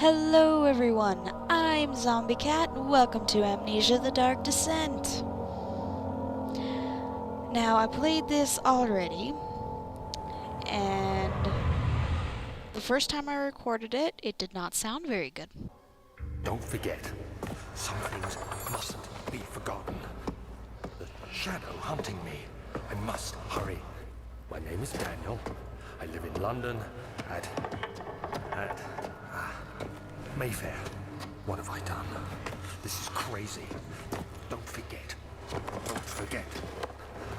Hello everyone, I'm ZombieKat and welcome to Amnesia the Dark Descent. Now, I played this already, and the first time I recorded it, it did not sound very good. Don't forget, some things mustn't be forgotten. The shadow hunting me. I must hurry. My name is Daniel. I live in London at Mayfair. What have I done? This is crazy. Don't forget. Don't forget.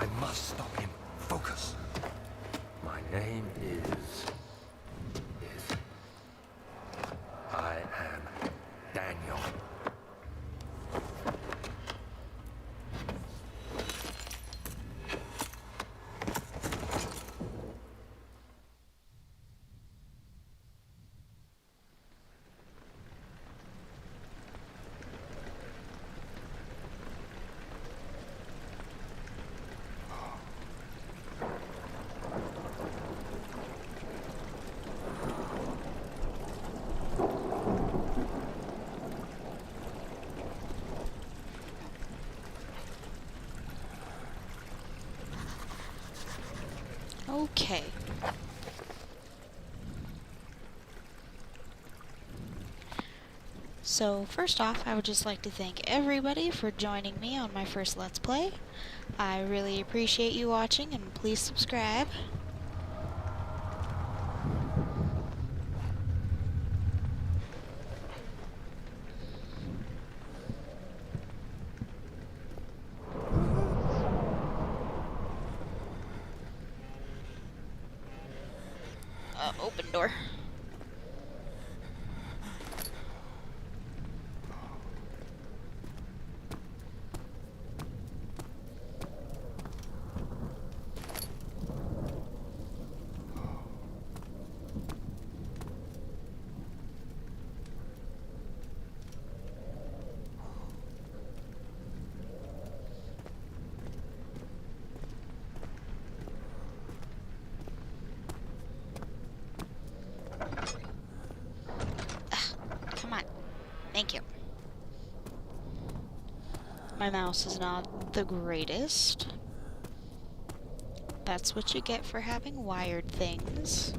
I must stop him. Focus. My name is... I am Daniel. Okay. So, first off, I would just like to thank everybody for joining me on my first Let's Play. I really appreciate you watching, and please subscribe. Open door. Come on. Thank you. My mouse is not the greatest. That's what you get for having wired things.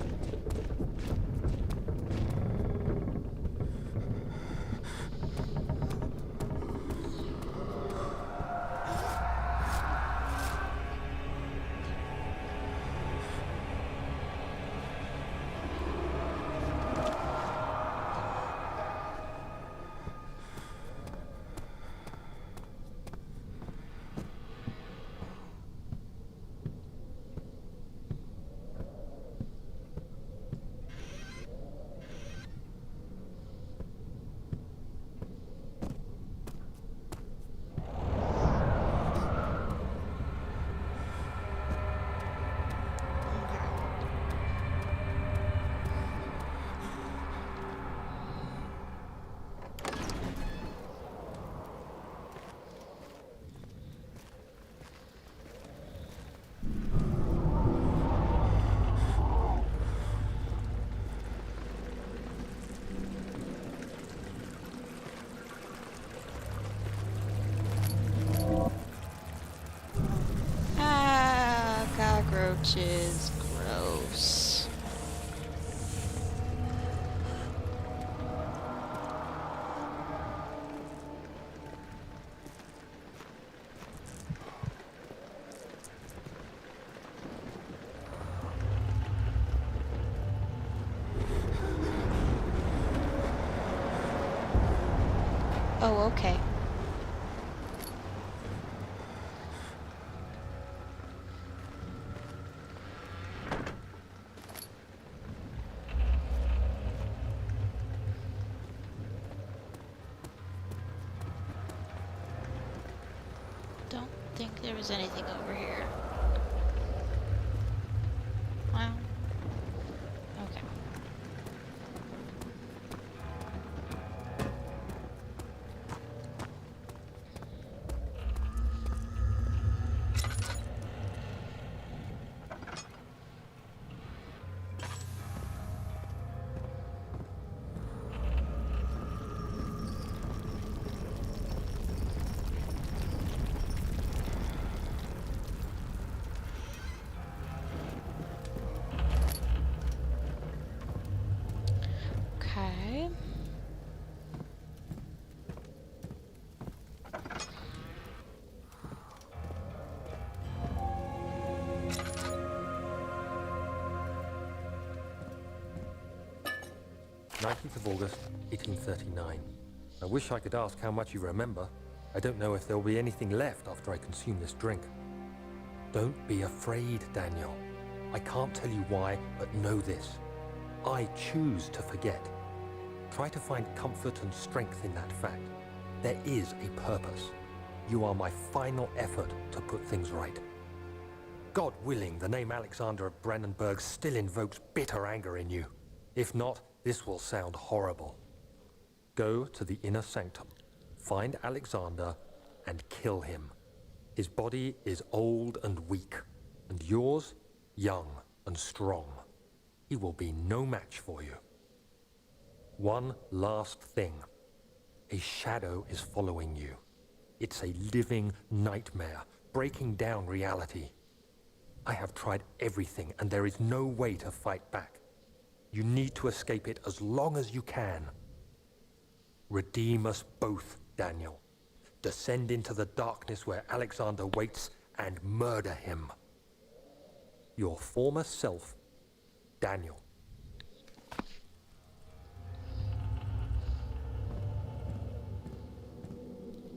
Cockroaches. Gross. Oh, okay. Don't think there was anything over here. Well, okay. Okay. August 1839. I wish I could ask how much you remember. I don't know if there will be anything left after I consume this drink. Don't be afraid, Daniel. I can't tell you why, but know this. I choose to forget. Try to find comfort and strength in that fact. There is a purpose. You are my final effort to put things right. God willing, the name Alexander of Brandenburg still invokes bitter anger in you. If not, this will sound horrible. Go to the inner sanctum, find Alexander, and kill him. His body is old and weak, and yours, young and strong. He will be no match for you. One last thing. A shadow is following you. It's a living nightmare, breaking down reality. I have tried everything, and there is no way to fight back. You need to escape it as long as you can. Redeem us both, Daniel. Descend into the darkness where Alexander waits and murder him. Your former self, Daniel.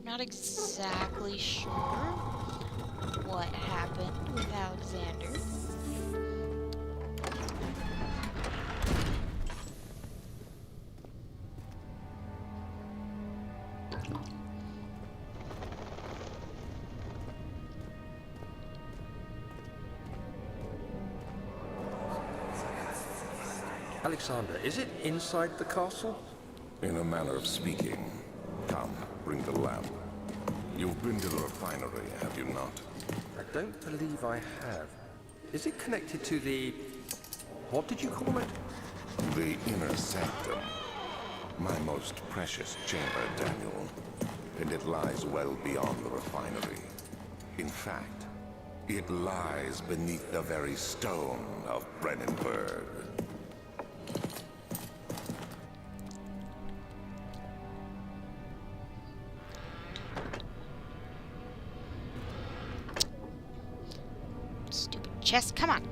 Not exactly sure what happened with Alexander. Alexander, is it inside the castle? In a manner of speaking. Come, bring the lamp. You've been to the refinery, have you not? I don't believe I have. Is it connected to the... what did you call it? The inner sanctum. My most precious chamber, Daniel. And it lies well beyond the refinery. In fact, it lies beneath the very stone of Brennenburg. Stupid chest, come on.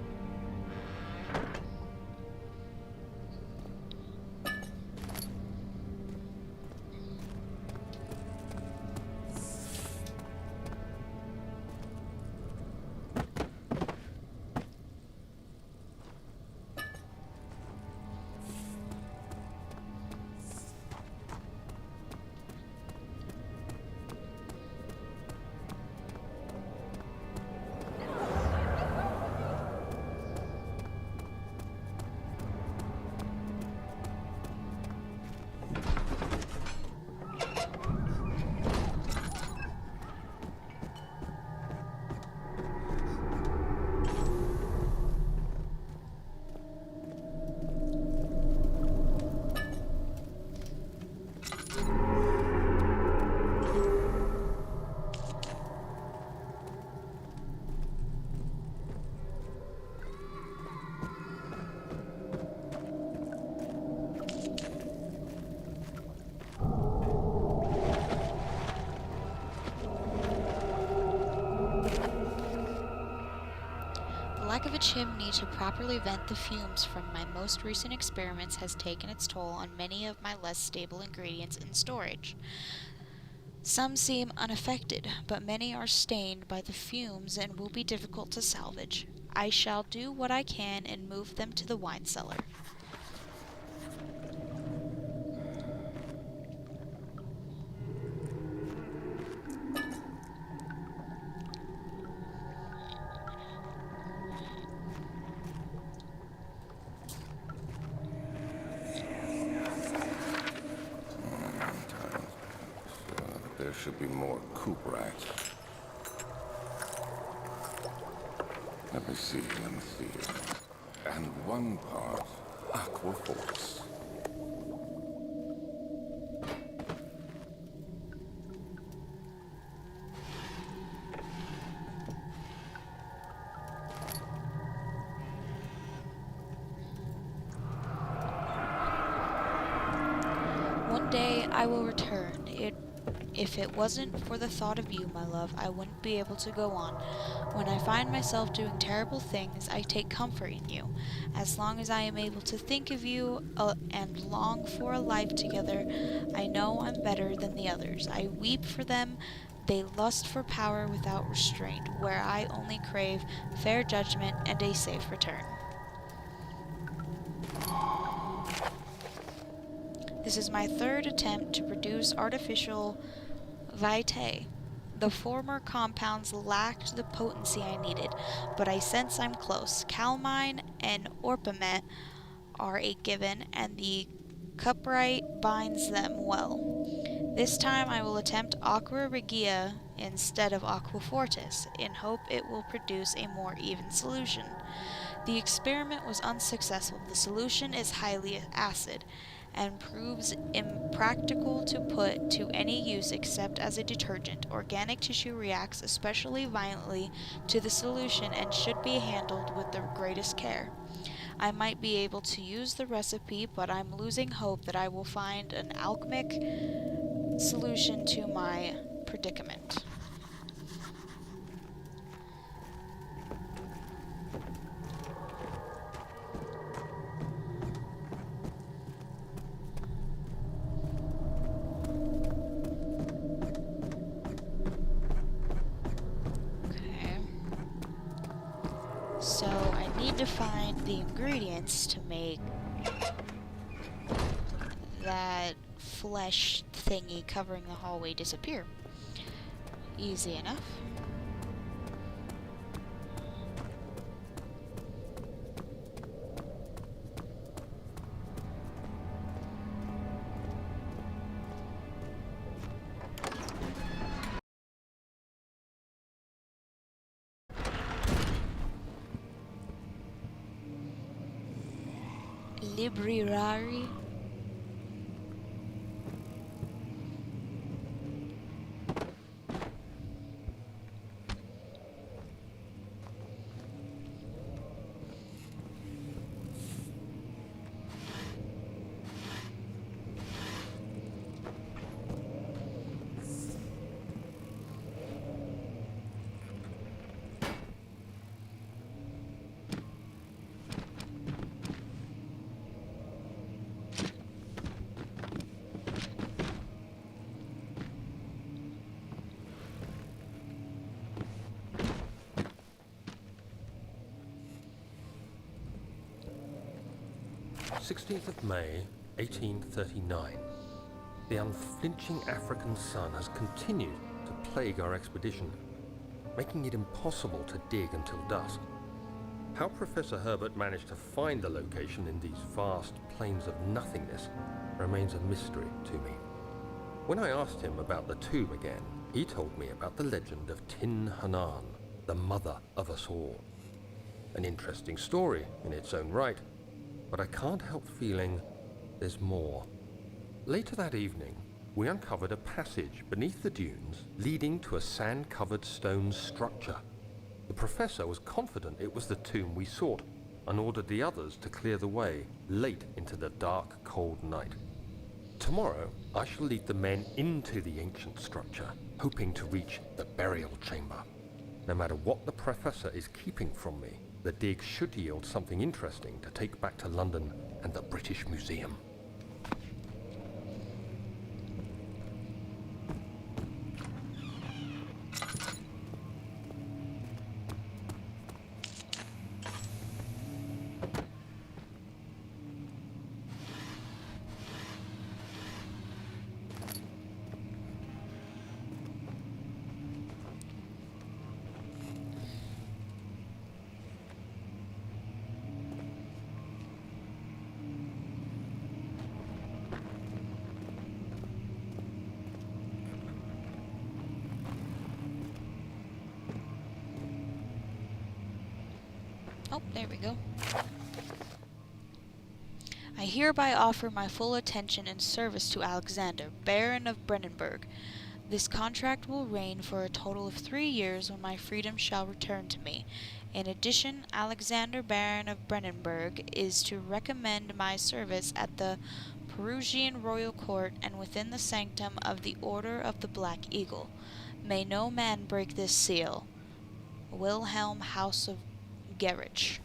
The lack of a chimney to properly vent the fumes from my most recent experiments has taken its toll on many of my less stable ingredients in storage. Some seem unaffected, but many are stained by the fumes and will be difficult to salvage. I shall do what I can and move them to the wine cellar. There should be more coop racks. Let me see. And one part aqua force. One day I will return. If it wasn't for the thought of you, my love, I wouldn't be able to go on. When I find myself doing terrible things, I take comfort in you. As long as I am able to think of you and long for a life together, I know I'm better than the others. I weep for them. They lust for power without restraint, where I only crave fair judgment and a safe return. This is my third attempt to produce artificial vitae. The former compounds lacked the potency I needed, but I sense I'm close. Calamine and orpiment are a given, and the cuprite binds them well. This time I will attempt aqua regia instead of aqua fortis, in hope it will produce a more even solution. The experiment was unsuccessful. The solution is highly acid, and proves impractical to put to any use except as a detergent. Organic tissue reacts especially violently to the solution and should be handled with the greatest care. I might be able to use the recipe, but I'm losing hope that I will find an alchemic solution to my predicament. So I need to find the ingredients to make that flesh thingy covering the hallway disappear. Easy enough. Library. May 1839. The unflinching African sun has continued to plague our expedition, making it impossible to dig until dusk. How Professor Herbert managed to find the location in these vast plains of nothingness remains a mystery to me. When I asked him about the tomb again, he told me about the legend of Tin Hanan, the mother of us all. An interesting story in its own right, but I can't help feeling there's more. Later that evening, we uncovered a passage beneath the dunes leading to a sand-covered stone structure. The professor was confident it was the tomb we sought and ordered the others to clear the way late into the dark, cold night. Tomorrow, I shall lead the men into the ancient structure, hoping to reach the burial chamber. No matter what the professor is keeping from me, the dig should yield something interesting to take back to London and the British Museum. Oh, there we go. I hereby offer my full attention and service to Alexander, Baron of Brennenburg. This contract will reign for a total of 3 years when my freedom shall return to me. In addition, Alexander, Baron of Brennenburg, is to recommend my service at the Perugian royal court and within the sanctum of the Order of the Black Eagle. May no man break this seal. Wilhelm House of Gerich.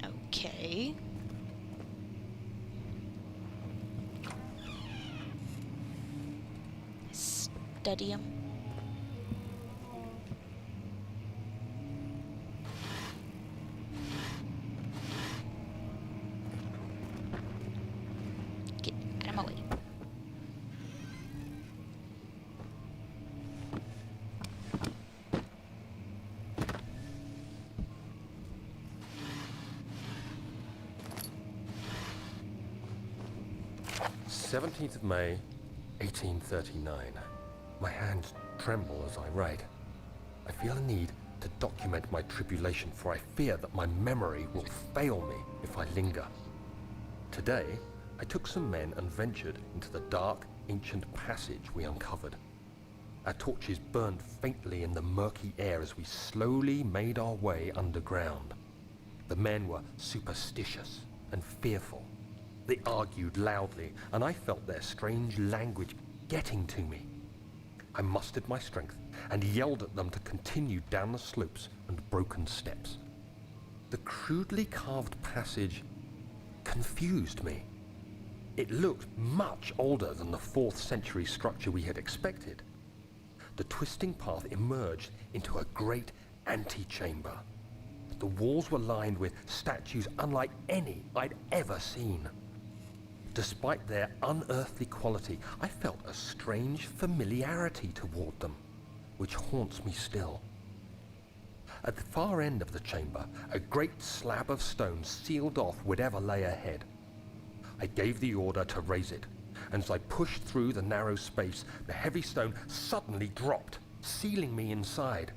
Okay. Study 'em. Get out of my way. May 1839. My hands tremble as I write. I feel a need to document my tribulation, for I fear that my memory will fail me if I linger. Today, I took some men and ventured into the dark, ancient passage we uncovered. Our torches burned faintly in the murky air as we slowly made our way underground. The men were superstitious and fearful. They argued loudly, and I felt their strange language getting to me. I mustered my strength and yelled at them to continue down the slopes and broken steps. The crudely carved passage confused me. It looked much older than the 4th century structure we had expected. The twisting path emerged into a great antechamber. The walls were lined with statues unlike any I'd ever seen. Despite their unearthly quality, I felt a strange familiarity toward them, which haunts me still. At the far end of the chamber, a great slab of stone sealed off whatever lay ahead. I gave the order to raise it, and as I pushed through the narrow space, the heavy stone suddenly dropped, sealing me inside.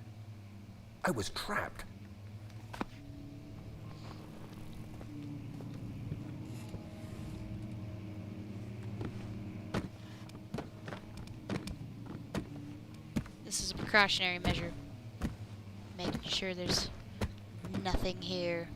I was trapped. This is a precautionary measure. Making sure there's nothing here.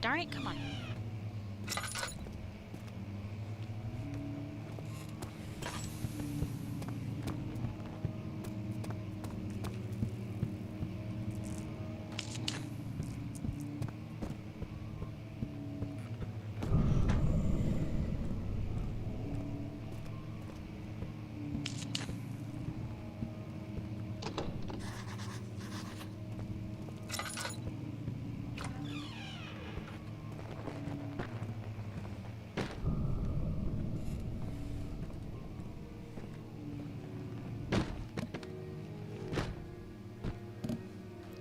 Darn it, come on.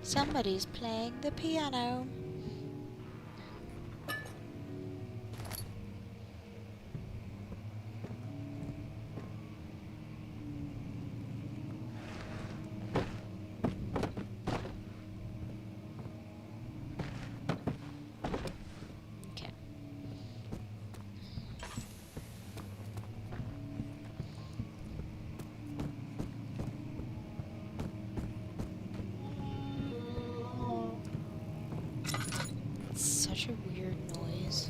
Somebody's playing the piano. Okay. Such a weird noise.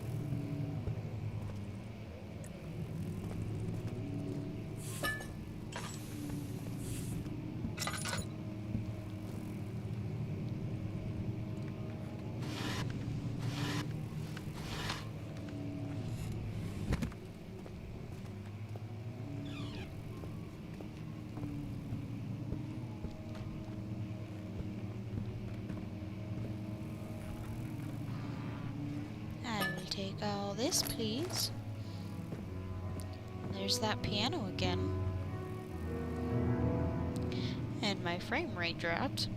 Take all this, please. There's that piano again. And my frame rate dropped.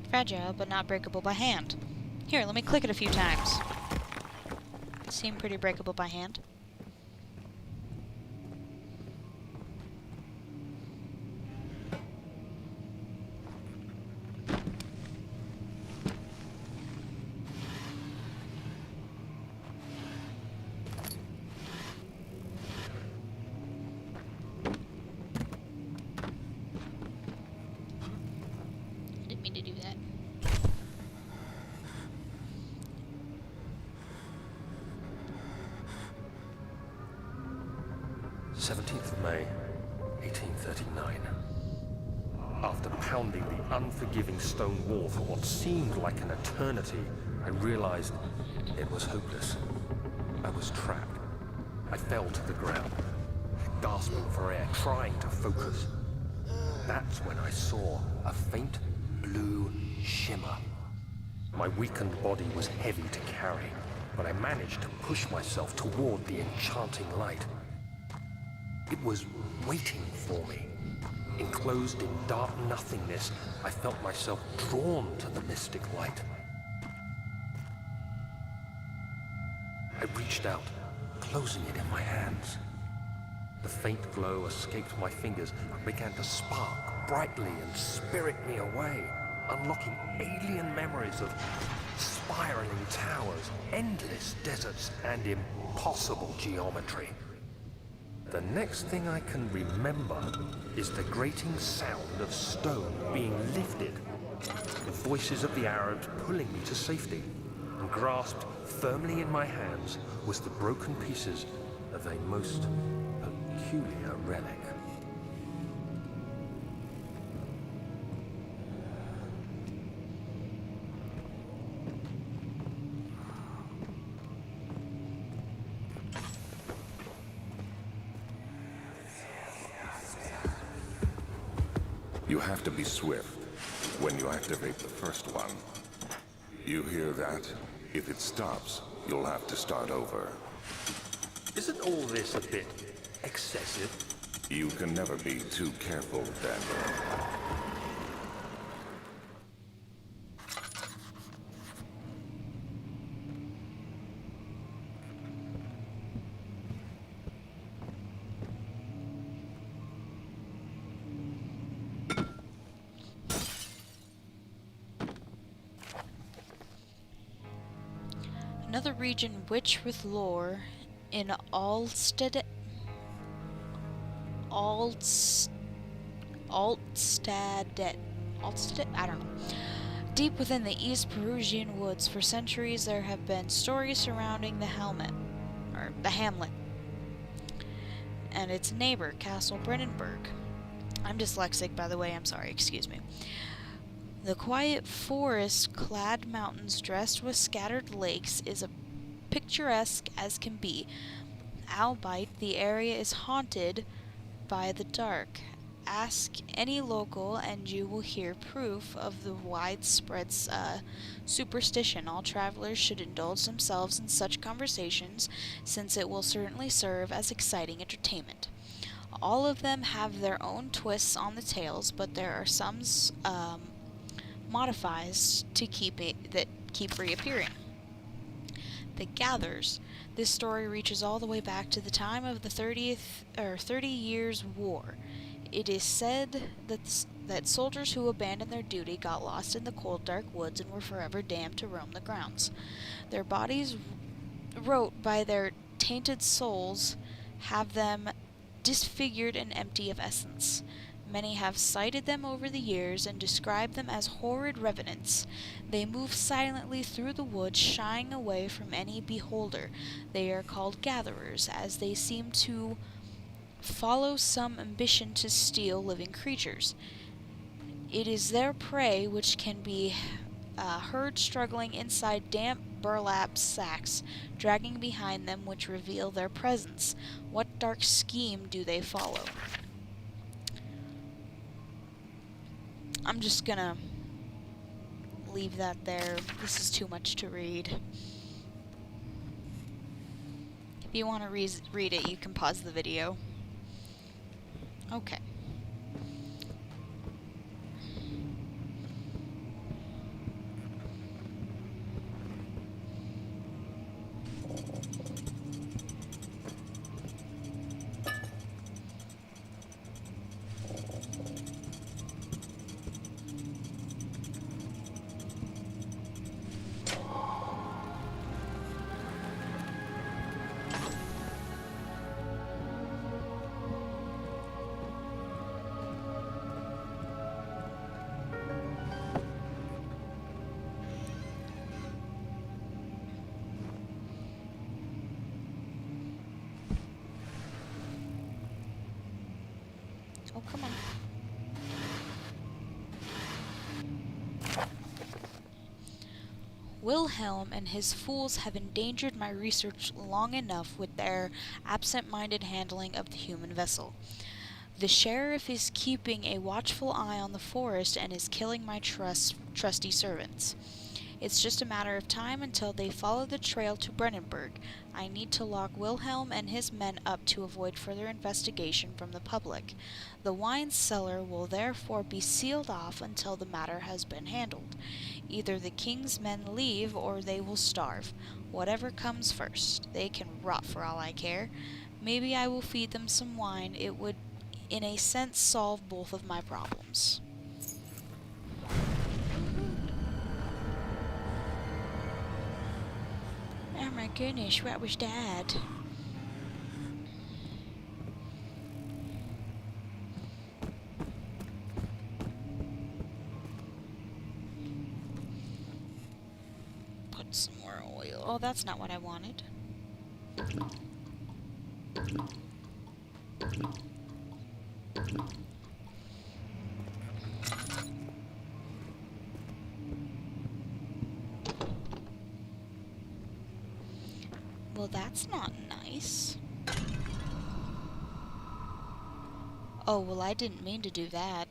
Fragile, but not breakable by hand. Here, let me click it a few times. Seem pretty breakable by hand. Didn't mean to do that. 17th of May, 1839. After pounding the unforgiving stone wall for what seemed like an eternity, I realized it was hopeless. I was trapped. I fell to the ground, gasping for air, trying to focus. That's when I saw a faint blue shimmer. My weakened body was heavy to carry, but I managed to push myself toward the enchanting light. It was waiting for me. Enclosed in dark nothingness, I felt myself drawn to the mystic light. I reached out, closing it in my hands. The faint glow escaped my fingers and began to spark brightly and spirit me away, unlocking alien memories of spiraling towers, endless deserts, and impossible geometry. The next thing I can remember is the grating sound of stone being lifted, the voices of the Arabs pulling me to safety, and grasped firmly in my hands was the broken pieces of a most peculiar relic. You have to be swift when you activate the first one. You hear that? If it stops, you'll have to start over. Isn't all this a bit excessive? You can never be too careful, Daniel. Another region rich with lore in Altstadt, I don't know. Deep within the East Perugian woods, for centuries there have been stories surrounding the Hamlet, and its neighbor, Castle Brennenburg. I'm dyslexic, by the way, I'm sorry, excuse me. The quiet forest-clad mountains dressed with scattered lakes is as picturesque as can be, albeit the area is haunted by the dark. Ask any local and you will hear proof of the widespread superstition. All travelers should indulge themselves in such conversations, since it will certainly serve as exciting entertainment. All of them have their own twists on the tales, but there are some modifies to keep reappearing. The Gathers. This story reaches all the way back to the time of the 30 Years' War. It is said that soldiers who abandoned their duty got lost in the cold, dark woods and were forever damned to roam the grounds. Their bodies, wrote by their tainted souls, have them disfigured and empty of essence. Many have cited them over the years and described them as horrid revenants. They move silently through the woods, shying away from any beholder. They are called gatherers, as they seem to follow some ambition to steal living creatures. It is their prey which can be heard struggling inside damp burlap sacks, dragging behind them, which reveal their presence. What dark scheme do they follow? I'm just gonna leave that there. This is too much to read. If you want to read it, you can pause the video. Okay. Oh, come on. Wilhelm and his fools have endangered my research long enough with their absent-minded handling of the human vessel. The sheriff is keeping a watchful eye on the forest and is killing my trusty servants. It's just a matter of time until they follow the trail to Brennenburg. I need to lock Wilhelm and his men up to avoid further investigation from the public. The wine cellar will therefore be sealed off until the matter has been handled. Either the king's men leave or they will starve. Whatever comes first. They can rot for all I care. Maybe I will feed them some wine. It would, in a sense, solve both of my problems. Oh my goodness, what was that? Put some more oil. Oh, that's not what I wanted. Well, that's not nice. Oh, well, I didn't mean to do that.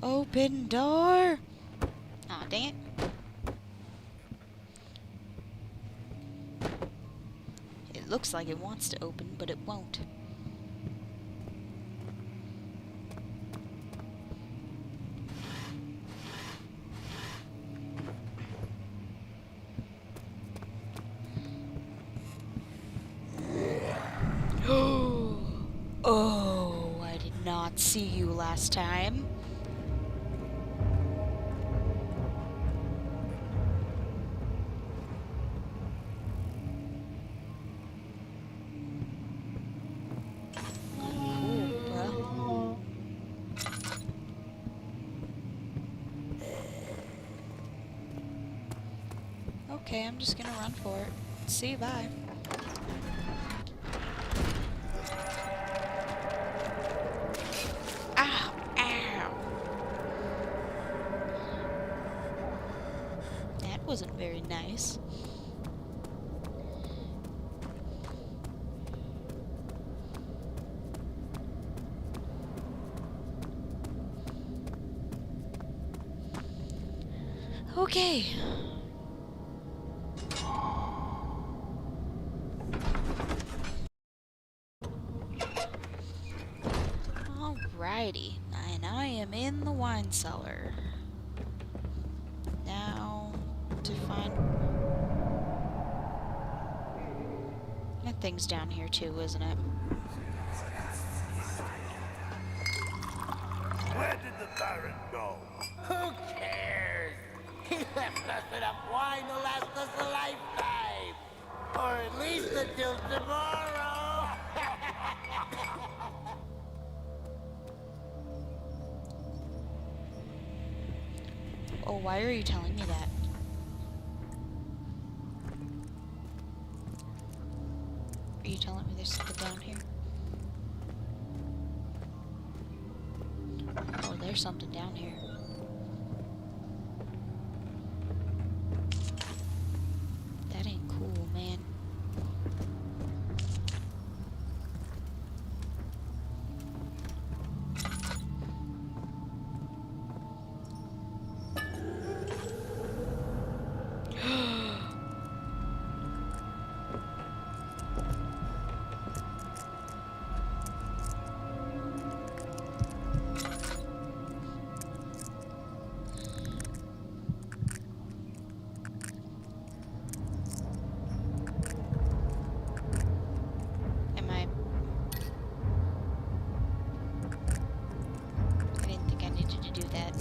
Open door! Aw, dang it. It looks like it wants to open, but it won't. Oh, I did not see you last time. Cool, bruh. Okay, I'm just gonna run for it. See you, bye. Ow, ow. That wasn't very nice. Okay. Alrighty, and I am in the wine cellar. Now, to find... That thing's down here too, isn't it? Where did the Baron go? Who cares? He left us enough wine to last us a lifetime. Or at least until tomorrow. Oh, why are you telling me that? Are you telling me there's something down here? Oh, there's something down here. That ain't cool, man. I didn't think I needed to do that.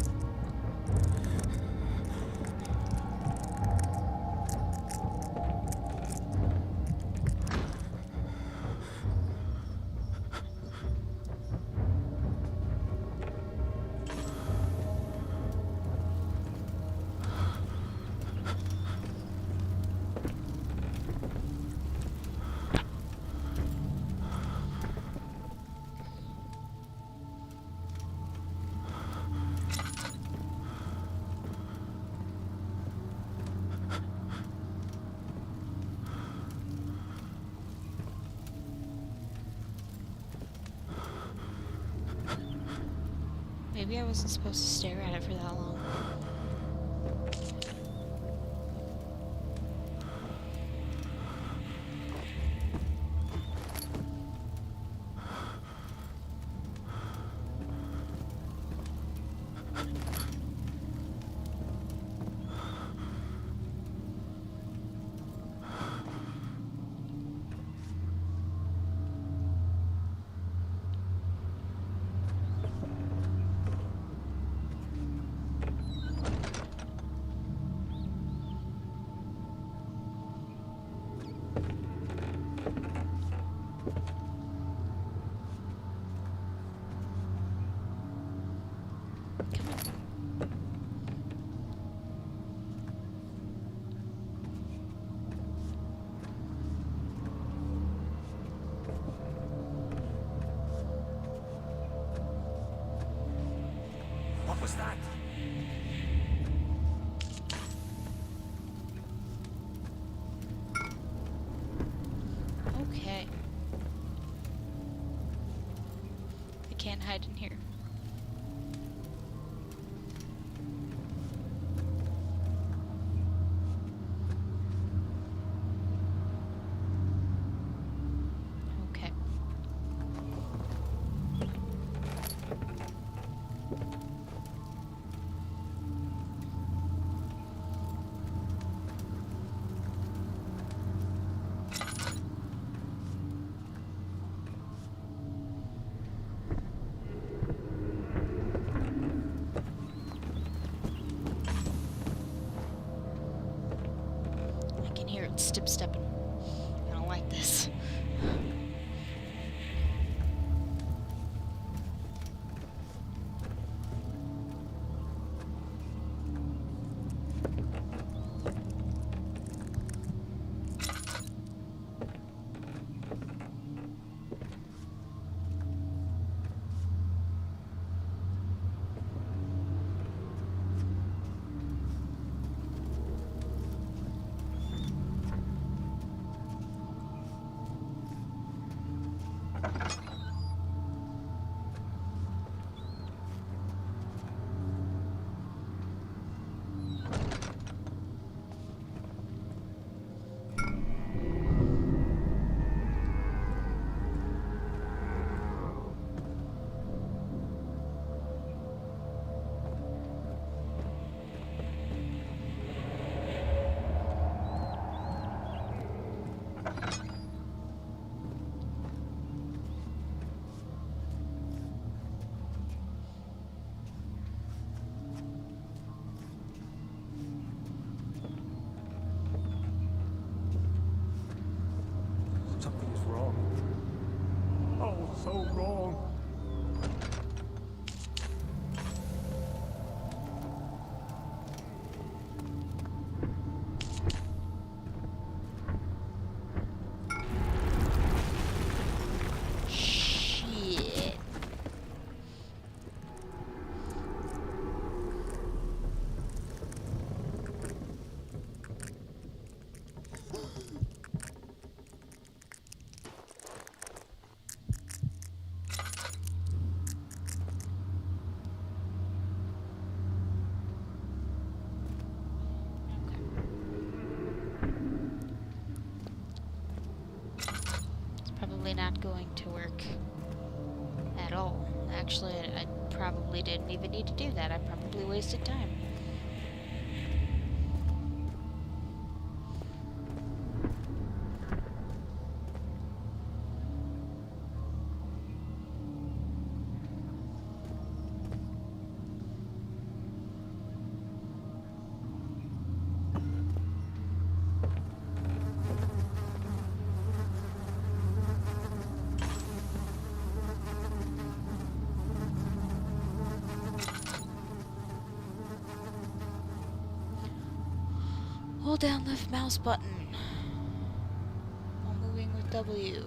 Maybe I wasn't supposed to stare at it for that long. What was that? Okay. I can't hide in here. Okay. I can hear it stepping. I don't like this. wrong. Shit. Probably not going to work at all. Actually, I probably didn't even need to do that. I probably wasted time. Hold down left mouse button while moving with W.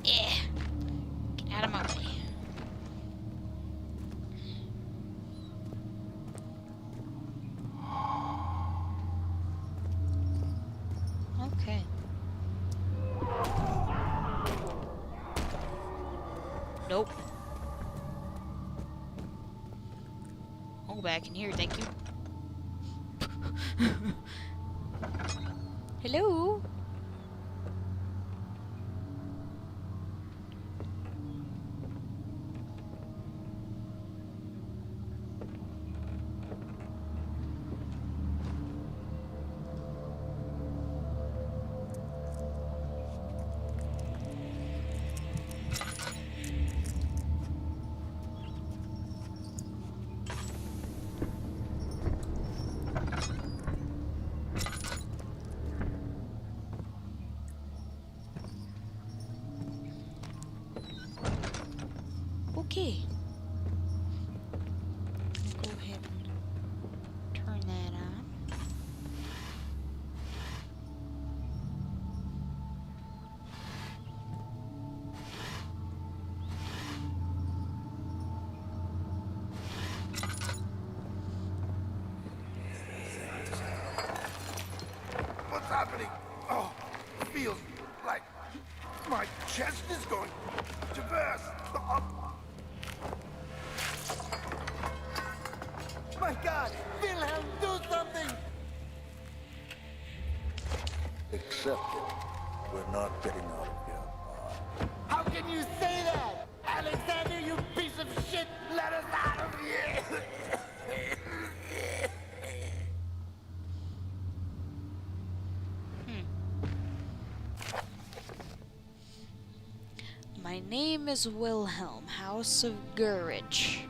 Yeah. Get out of my way. Okay. Nope. I'll go back in here, thank you. Hello? Okay. Go ahead and turn that on. What's happening? Oh, it feels like my chest is going to burst. Oh, My God! Wilhelm, do something! Accept it. We're not getting out of here. How can you say that? Alexander, you piece of shit! Let us out of here! My name is Wilhelm, House of Gurich.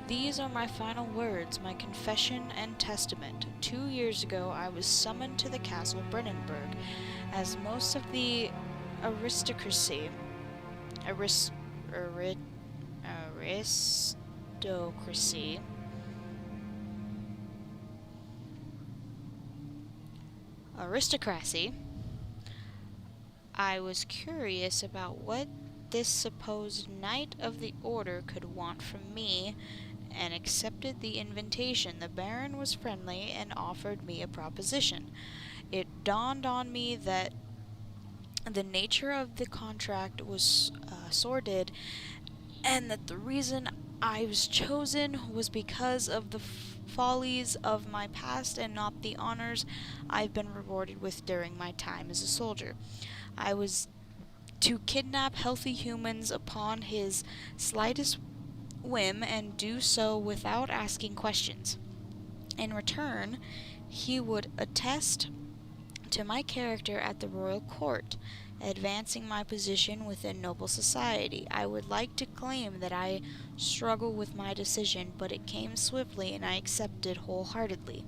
These are my final words, my confession and testament. 2 years ago, I was summoned to the castle Brennenburg, as most of the aristocracy, aristocracy, aristocracy. I was curious about what this supposed knight of the order could want from me, and accepted the invitation. The Baron was friendly and offered me a proposition. It dawned on me that the nature of the contract was sordid, and that the reason I was chosen was because of the follies of my past and not the honors I've been rewarded with during my time as a soldier. I was to kidnap healthy humans upon his slightest whim and do so without asking questions. In return, he would attest to my character at the royal court, advancing my position within noble society. I would like to claim that I struggled with my decision, but it came swiftly and I accepted wholeheartedly.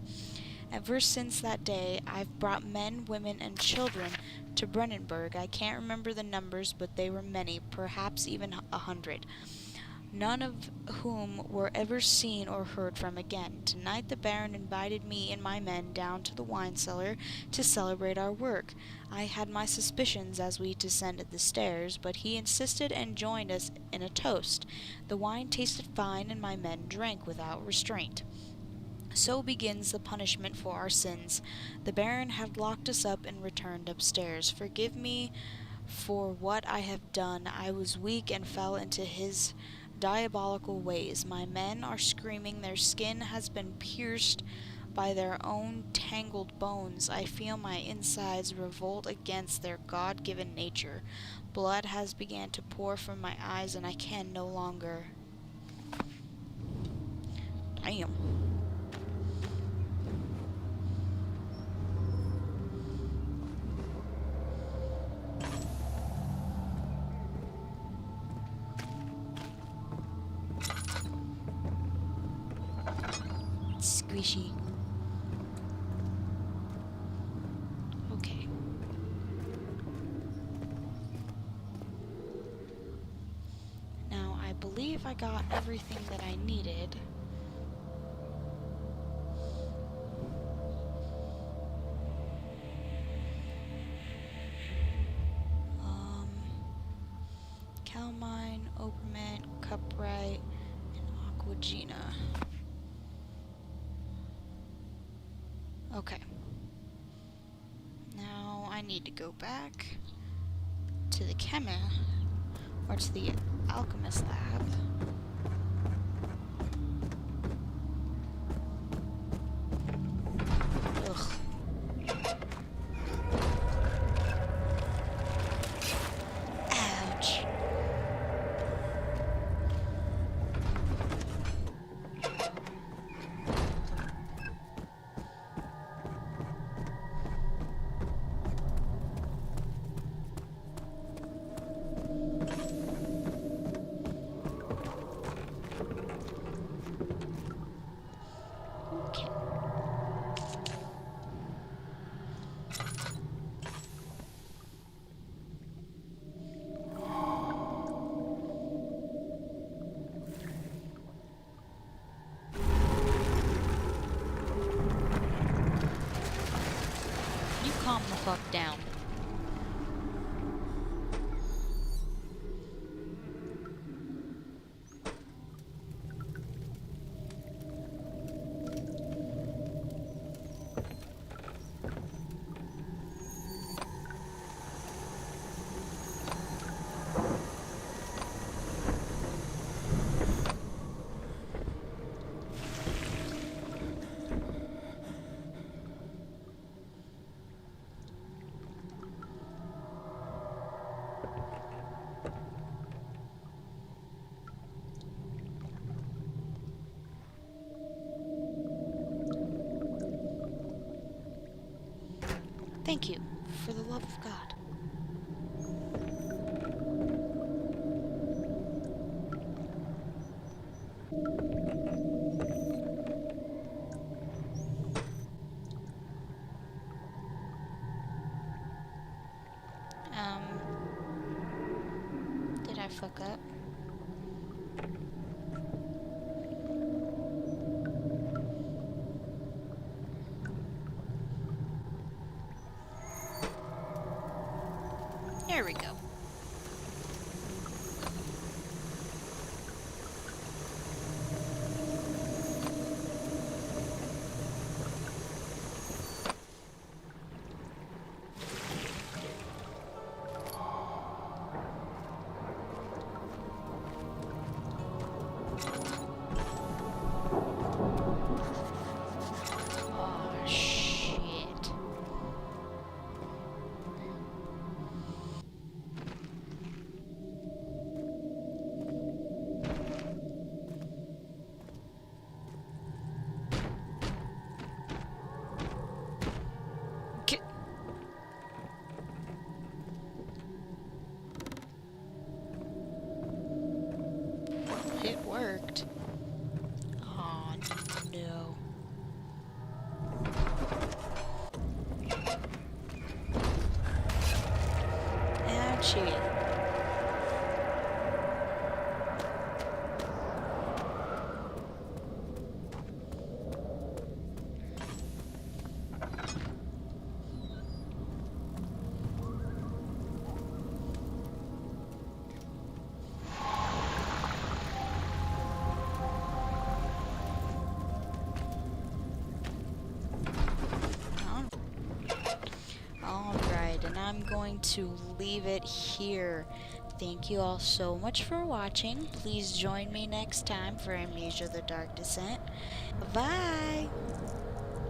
Ever since that day, I've brought men, women, and children to Brennenburg. I can't remember the numbers, but they were many, perhaps even 100. None of whom were ever seen or heard from again. Tonight the Baron invited me and my men down to the wine cellar to celebrate our work. I had my suspicions as we descended the stairs, but he insisted and joined us in a toast. The wine tasted fine and my men drank without restraint. So begins the punishment for our sins. The Baron had locked us up and returned upstairs. Forgive me for what I have done. I was weak and fell into his diabolical ways. My men are screaming. Their skin has been pierced by their own tangled bones. I feel my insides revolt against their God-given nature. Blood has begun to pour from my eyes, and I can no longer. Damn. Squishy. Okay. Now, I believe I got everything that I needed. Calmine, Operment, Cupright, and Aquagina. Okay. Now I need to go back to the or to the alchemist lab. Ugh. Ouch. Okay. You calm the fuck down. Thank you, for the love of God. worked. Oh no. Ouchie. Alright, and I'm going to leave it here. Thank you all so much for watching. Please join me next time for Amnesia: The Dark Descent. Bye!